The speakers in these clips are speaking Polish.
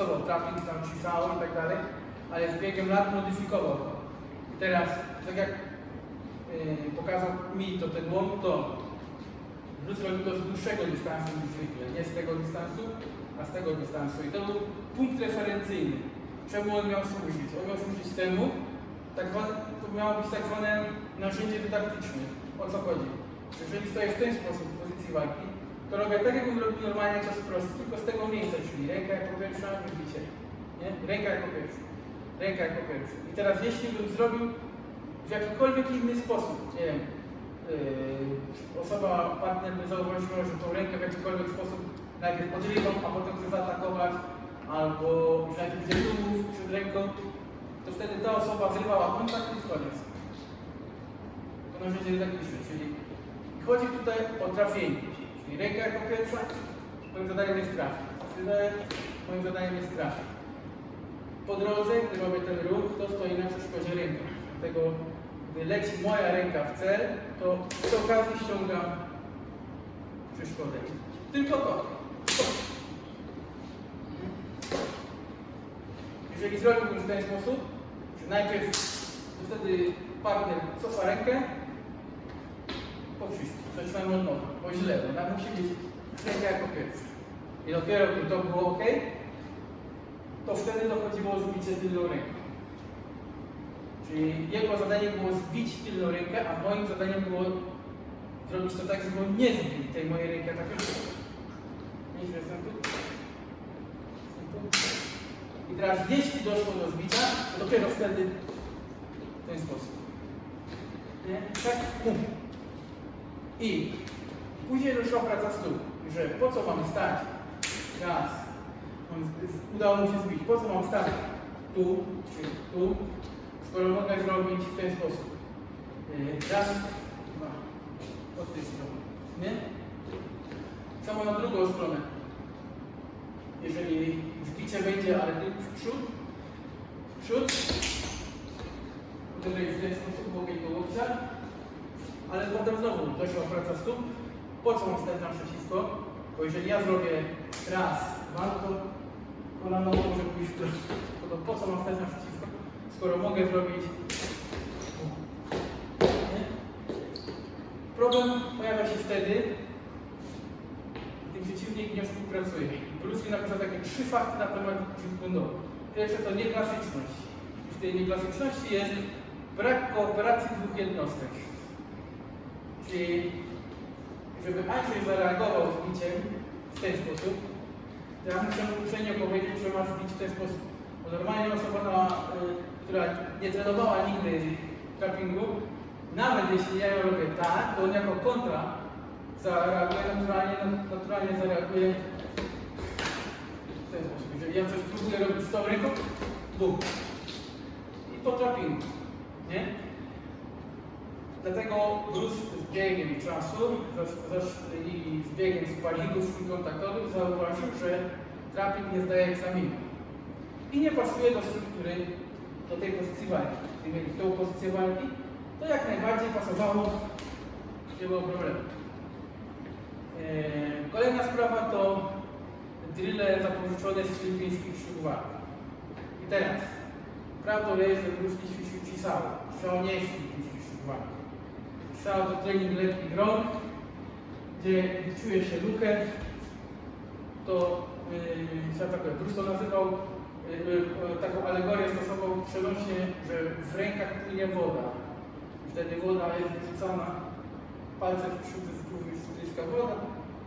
stosował trapping, tam Chisao i tak dalej, ale z biegiem lat modyfikował to. I teraz, tak jak pokazał mi to ten łom, to Bruce robił to z dłuższego dystansu niż zwykle, nie z tego dystansu, a z tego dystansu. I to był punkt referencyjny. Czemu on miał służyć? On miał służyć temu, to miało być tak zwane narzędzie dydaktyczne. O co chodzi? Jeżeli stoję w ten sposób w pozycji walki, to robię tak, jakbym robił normalnie czas prosty, tylko z tego miejsca, czyli ręka jako pierwsza, widzicie, nie? Ręka jako pierwsza, ręka jako pierwsza. I teraz jeśli bym zrobił w jakikolwiek inny sposób, nie wiem, partner by zauważyła, że tą rękę w jakikolwiek sposób najpierw odrywam, a potem chcę zaatakować, albo że najpierw idzie tułów przed ręką, to wtedy ta osoba zrywała kontakt i koniec. To narzędzie dydaktyczne, czyli chodzi tutaj o trafienie. Czyli ręka jako pierwsza, moim zadaniem jest trafić. Moim zadaniem jest trafić. Po drodze, gdy robię ten ruch, to stoi na przeszkodzie ręka. Dlatego, gdy leci moja ręka w cel, to przy okazji ściągam przeszkodę. Tylko to. Jeżeli zrobiłbym w ten sposób, że najpierw wtedy partner cofa rękę, po wszystkim, zaczynamy od nowa, bo źle, bo tam musi być ręka jako pierwsza. I dopiero gdy to było ok, to wtedy dochodziło o zbicie tylną ręką. Czyli jego zadaniem było zbić tylną rękę, a moim zadaniem było zrobić to tak, żeby on nie zbił tej mojej ręki tak jak nie, że jestem tu. I teraz jeśli doszło do zbicia, to dopiero wtedy w ten sposób. Nie? Tak? I później doszła praca stóp, że po co mam stać? Raz. Udało mu się zbić. Po co mam stać? Tu, czy tu, skoro mogę zrobić w ten sposób. Raz, dwa. Od tej strony. Nie? Samo na drugą stronę. Jeżeli zbicie będzie, ale tylko w przód, uderzę w ten sposób mogę go łokcia, ale potem znowu doszła praca stóp. Po co mam stać naprzeciwko? Bo jeżeli ja zrobię raz, dwa, to kolano może pójść w dół. To po co mam stać naprzeciwko? Skoro mogę zrobić. Nie? Problem pojawia się wtedy, gdy przeciwnik nie współpracuje. Bruce Lee napisał takie 3 fakty na temat przeciwbłędowy. Pierwsze to nieklasyczność. I w tej nieklasyczności jest brak kooperacji dwóch jednostek. Czyli żeby Andrzej zareagował z biciem w ten sposób, to ja muszę uprzejmie powiedzieć, że ma zbić w ten sposób. Bo normalnie osoba, która nie trenowała nigdy trappingu, nawet jeśli ja ją robię tak, to on jako kontra zareaguje naturalnie zareaguje w ten sposób. Jeżeli ja coś próbuję robić z tą ręką, bum. I po trappingu. Nie? Dlatego Bruce z biegiem czasu i z biegiem sparingów kontaktowych zauważył, że trapping nie zdaje egzaminu. I nie pasuje do struktury, do tej pozycji walki. Gdyby mieli tą pozycję walki, to jak najbardziej pasowało, nie było problemu. Kolejna sprawa to drille zapożyczone z filipińskich sztuk walki. I teraz, prawdą jest, że Bruce Lee ćwiczył Chisao. Chisao nie jest filipińskich sztuk walki. Chisao to trening lekkich rąk, gdzie czuje się lukę, to Bruce to nazywał, taką alegorię stosował przenośnie, że w rękach płynie woda. I wtedy woda jest wrzucana, palce w przód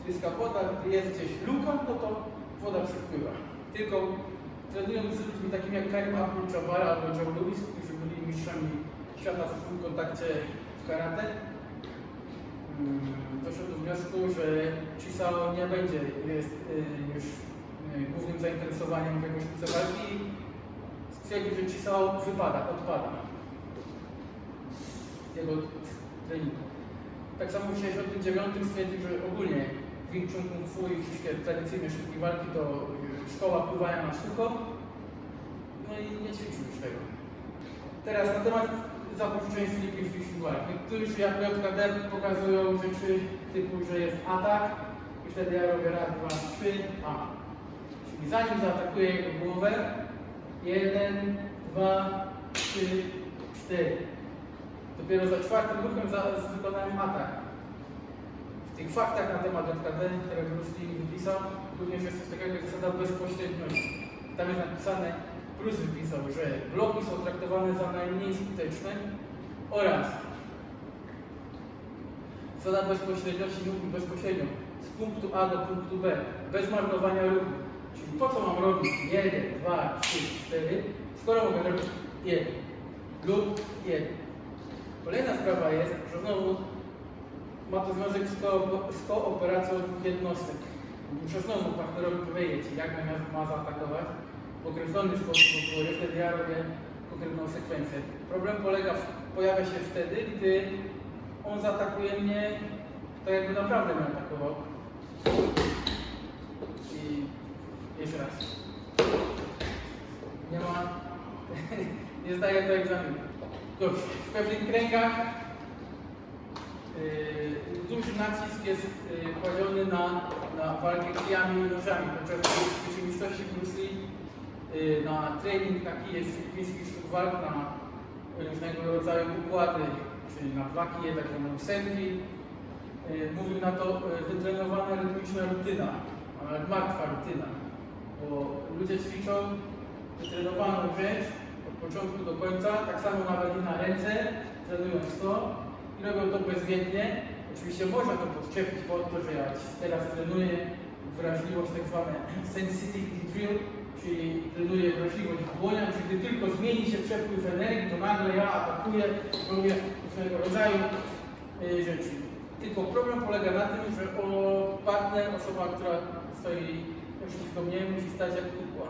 tryska woda, gdy jest gdzieś luka, to woda przepływa. Tylko trenując z ludźmi takimi jak Karim Abdul-Jabbar albo Joe Louis, którzy byli mistrzami świata w tym kontakcie w karate, doszedł do wniosku, że Chisao nie będzie już głównym zainteresowaniem tego sztuce walki i stwierdził, że Chisao odpada z jego treningu. Tak samo w 1969 stwierdził, że ogólnie Wing Chun Kung Fu i wszystkie tradycyjne sztuki walki to szkoła pływania na sucho, no i nie ćwiczył już tego. Teraz na temat zapożyczeń filipińskich sztuk walki. Niektórzy jak JKD pokazują rzeczy typu, że jest atak i wtedy ja robię raz, dwa, trzy, a. Czyli zanim zaatakuję jego głowę, 1, 2, 3, 4. Dopiero za czwartym ruchem wykonałem atak. W tych faktach na temat JKD, które Bruce Lee wypisał, również jest coś takiego jak zasada bezpośredniości. Tam jest napisane, Bruce wypisał, że bloki są traktowane za najmniej skuteczne oraz zasada bezpośredniości mówi bezpośrednio z punktu A do punktu B, bez marnowania ruchu. Czyli po co mam robić 1, 2, 3, 4, skoro mogę robić 1 lub 1. Kolejna sprawa jest, że znowu ma to związek z kooperacją dwóch jednostek. Muszę znowu partnerowi powiedzieć, jak ma zaatakować w określony sposób, bo wtedy ja robię konkretną sekwencję. Problem pojawia się wtedy, gdy on zaatakuje mnie tak, jakby naprawdę mnie atakował. I jeszcze raz. Nie zdaję do egzaminu. Dobrze, w pewnych kręgach duży nacisk jest kładziony na walkę kijami i nożami, podczas w rzeczywistości Bruce Lee na trening, na kije z filipińskich sztuk walk, na różnego rodzaju układy, czyli na 2 kije, tak zwane ósemki. Mówił na to wytrenowana rytmiczna rutyna, ale martwa rutyna, bo ludzie ćwiczą wytrenowaną rzecz od początku do końca, tak samo nawet i na ręce, trenując to i robią to bezwiednie. Oczywiście można to podczepić pod to, że ja teraz trenuję wrażliwość, tak zwane sensitivity drill, czyli trenuję wrażliwość w dłoniach, czyli gdy tylko zmieni się przepływ energii, to nagle ja atakuję, robię różnego rodzaju rzeczy. Tylko problem polega na tym, że partner, osoba, która stoi przeciwko mnie, musi stać jak kukła.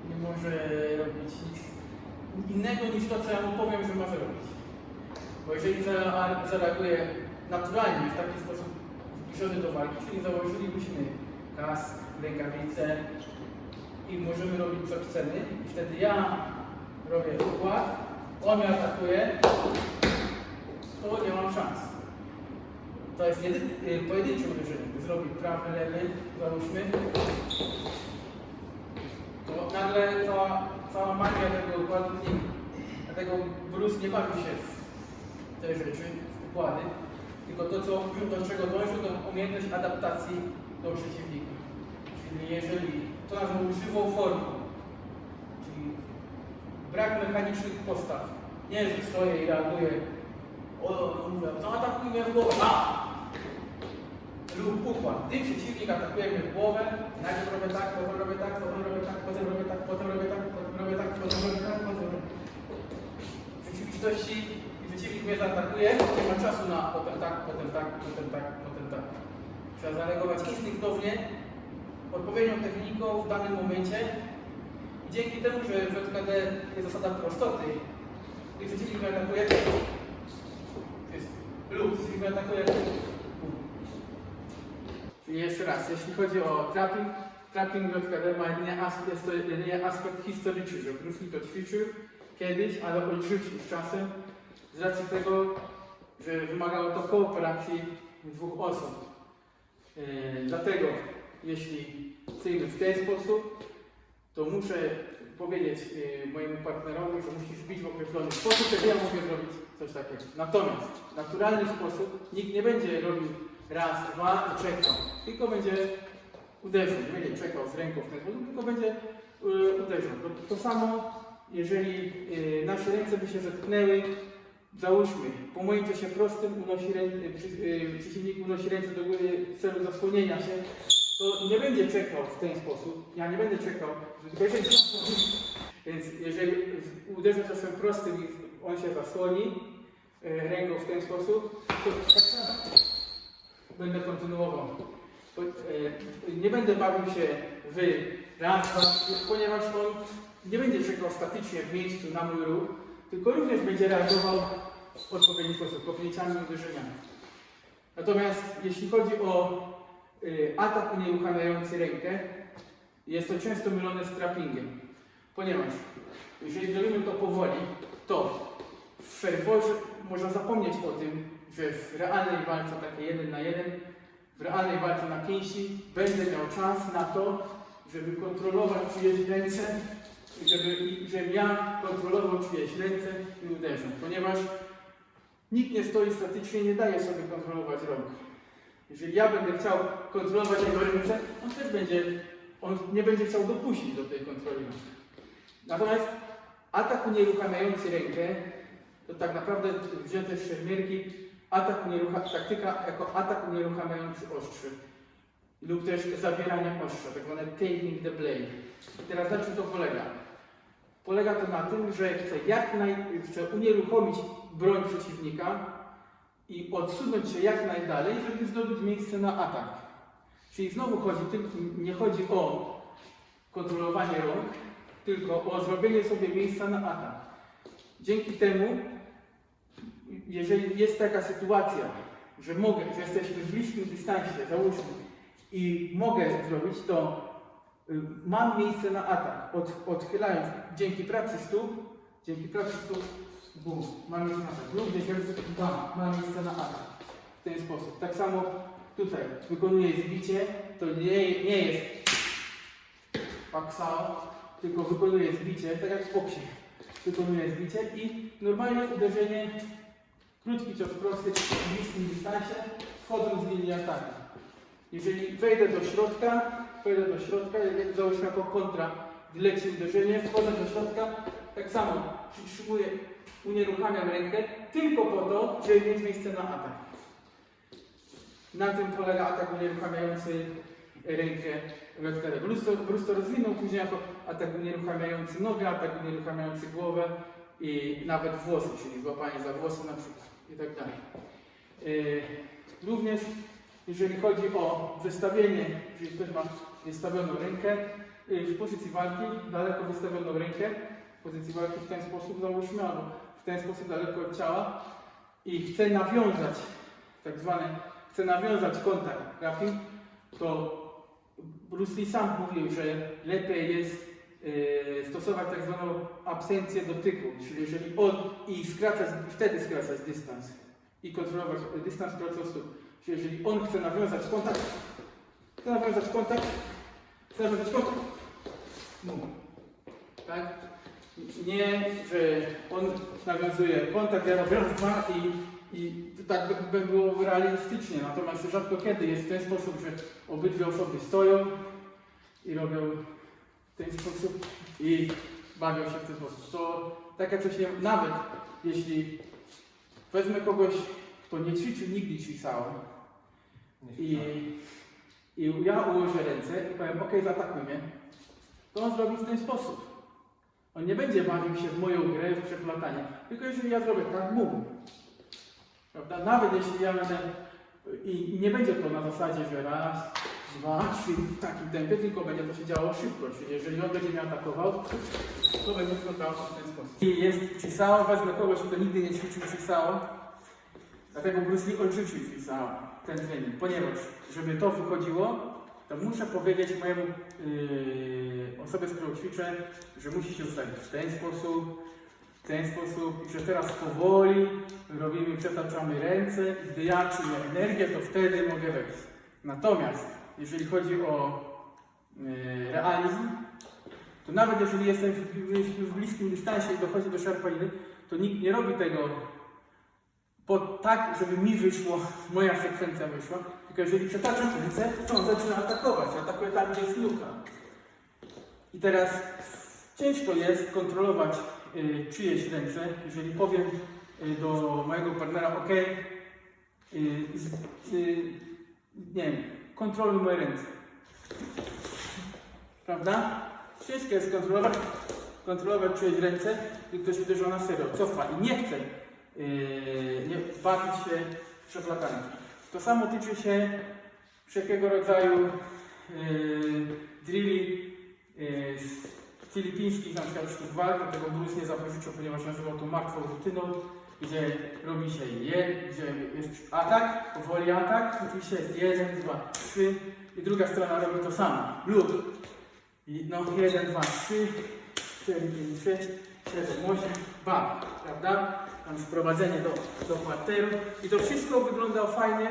Nie może robić nic innego niż to, co ja mu powiem, że może robić. Bo jeżeli zareaguje naturalnie, w taki sposób zbliżony do walki, czyli założylibyśmy kask, rękawice i możemy robić co chcemy, i wtedy ja robię układ, on mnie atakuje, to nie mam szans. To jest pojedyncze uderzenie. Gdy zrobi prawy, lewy, załóżmy, to nagle cała magia tego układu zniknie. Dlatego Bruce nie bawi się w te rzeczy, w układy, tylko to, do czego dąży, to umiejętność adaptacji do przeciwnika. Czyli jeżeli to nazwą żywą formą, czyli brak mechanicznych postaw, nie, że stoję i reaguję, mówię, no atakuj mnie w głowę, lub układ. Gdy przeciwnik atakuje mnie w głowę, najpierw robię tak, potem robię tak, potem robię tak, potem robię tak, potem robię tak, potem robię tak, potem robię tak, potem robię tak. W rzeczywistości przeciwnik mnie zaatakuje, nie ma czasu na potem tak, potem tak, potem tak, potem tak. Trzeba zareagować instynktownie, odpowiednią techniką w danym momencie. I dzięki temu, że w JKD jest zasada prostoty, gdy przeciwnik mnie atakuje, lub przeciwnik mnie atakuje, czyli jeszcze raz, jeśli chodzi o trapping w JKD jest to jedynie aspekt historyczny, że Bruce Lee to ćwiczył kiedyś, ale odrzucił z czasem z racji tego, że wymagało to kooperacji dwóch osób. Dlatego, jeśli chcemy w ten sposób, to muszę powiedzieć mojemu partnerowi, że musisz bić w określony sposób, żeby ja mogę zrobić coś takiego. Natomiast w naturalny sposób nikt nie będzie robił raz, dwa i czekał, tylko będzie uderzał, nie będzie czekał z ręką w ten sposób, tylko będzie uderzał. To samo, jeżeli nasze ręce by się zetknęły, załóżmy, po moim czasie prostym przeciwnik unosi ręce do góry w celu zasłonienia się, to nie będzie czekał w ten sposób, ja nie będę czekał, że będzie więc jeżeli uderzę czasem prostym i on się zasłoni ręką w ten sposób, to tak samo będę kontynuował. Nie będę bawił się w raz, dwa, ponieważ on nie będzie czekał statycznie w miejscu na mój ruch, tylko również będzie reagował w odpowiedni sposób, kopnięciami i uderzeniami. Natomiast jeśli chodzi o atak unieruchamiający rękę, jest to często mylone z trappingiem, ponieważ jeżeli zrobimy to powoli, to w ferworze można zapomnieć o tym, że w realnej walce takiej 1 na 1, w realnej walce na pięści będę miał czas na to, żeby kontrolować czyjeś ręce, żebym ja kontrolował czyjeś ręce i uderzał, ponieważ nikt nie stoi statycznie, nie daje sobie kontrolować rąk. Jeżeli ja będę chciał kontrolować jego ręce, on nie będzie chciał dopuścić do tej kontroli. Natomiast atak unieruchamiający rękę, to tak naprawdę wzięte z szermierki, taktyka jako atak unieruchamiający ostrze lub też zabieranie ostrza, tak zwane taking the blade. I teraz na czym to polega? Polega to na tym, że chcę unieruchomić broń przeciwnika i odsunąć się jak najdalej, żeby zdobyć miejsce na atak. Czyli znowu nie chodzi o kontrolowanie rąk, tylko o zrobienie sobie miejsca na atak. Dzięki temu, jeżeli jest taka sytuacja, że jesteśmy w bliskim dystansie, załóżmy, i mogę zrobić to, mam miejsce na atak, odchylając dzięki pracy stóp, bum, mam miejsce na atak, również mam miejsce na atak, w ten sposób. Tak samo tutaj wykonuję zbicie, to nie jest paksao, tylko wykonuję zbicie, tak jak w boksie. Wykonuję zbicie i normalnie uderzenie, krótki cios prosty w bliskim dystansie, wchodząc z linii ataku. Jeżeli wejdę do środka, jak załóżmy jako kontra, wleci uderzenie, wchodzę do środka, tak samo przytrzymuję, unieruchamiam rękę, tylko po to, żeby mieć miejsce na atak. Na tym polega atak unieruchamiający rękę wektorem. Bruce to rozwinął później jako atak unieruchamiający nogę, atak unieruchamiający głowę i nawet włosy, czyli złapanie za włosy na przykład i tak dalej. Również jeżeli chodzi o wystawienie, jeżeli ktoś ma wystawioną rękę w pozycji walki, daleko wystawioną rękę, w pozycji walki w ten sposób załóżmy, albo w ten sposób daleko od ciała i chce nawiązać kontakt grappling, to Bruce Lee sam mówił, że lepiej jest stosować tak zwaną absencję dotyku, czyli jeżeli wtedy skracać dystans i kontrolować dystans prostostu. Czyli jeżeli on chce nawiązać kontakt, tak? Nie, że on nawiązuje kontakt, ja robię dwa i tak by było realistycznie, natomiast rzadko kiedy jest w ten sposób, że obydwie osoby stoją i robią w ten sposób i bawią się w ten sposób. To takie coś, nawet jeśli wezmę kogoś, kto nie ćwiczył nigdy ćwisao i ja ułożę ręce i powiem, ok, zaatakuj mnie, to on zrobi w ten sposób. On nie będzie bawił się w moją grę, w przeplatanie, tylko jeżeli ja zrobię tak, bum. Prawda? Nawet jeśli ja będę, i nie będzie to na zasadzie, że raz, dwa, trzy w takim tempie, tylko będzie to się działo szybko, czyli jeżeli on będzie mnie atakował, to będzie wyglądało w ten sposób. I jest ćwisao, wezmę kogoś, kto nigdy nie ćwiczył ćwisao, dlatego Bruce Lee odrzucił ćwisao, ten trening, ponieważ żeby to wychodziło, to muszę powiedzieć mojemu osobie, z którą ćwiczę, że musi się ustawić w ten sposób, i że teraz powoli przetaczamy ręce i gdy ja czuję energię, to wtedy mogę wejść. Natomiast jeżeli chodzi o realizm, to nawet jeżeli jestem w bliskim dystansie i dochodzi do szarpaniny, to nikt nie robi tego tak, żeby mi wyszło, moja sekwencja wyszła, tylko jeżeli przetaczam ręce, to on zaczyna atakować, atakuje tam, gdzie jest luka. I teraz ciężko jest kontrolować czyjeś ręce, jeżeli powiem do mojego partnera, ok, nie wiem, kontroluj moje ręce. Prawda? Ciężko jest kontrolować czyjeś ręce, gdy ktoś uderzył na serio, cofa i nie chce bawić się w przeplatanie. To samo tyczy się wszelkiego rodzaju drilli filipińskich, na przykład sztuk walk, tego Bruce nie zapożyczył, ponieważ nazywał to martwą rutyną, gdzie robi się gdzie jest atak, powoli atak, oczywiście jest 1, 2, 3 i druga strona robi to samo, lód. I no 1, 2, 3, 4, 5, 6, 7, 8, bam, prawda? Tam sprowadzenie do parteru i to wszystko wygląda fajnie,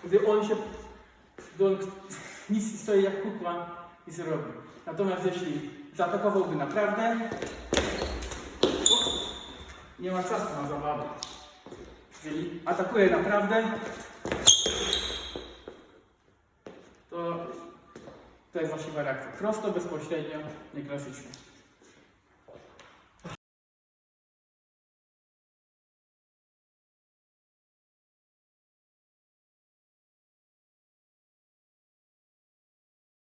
gdy on nic stoi jak kukła i zrobi. Natomiast jeśli zaatakowałby naprawdę, nie ma czasu na zabawę. Jeżeli atakuje naprawdę, to jest właściwa reakcja. Prosto, bezpośrednio, nieklasycznie.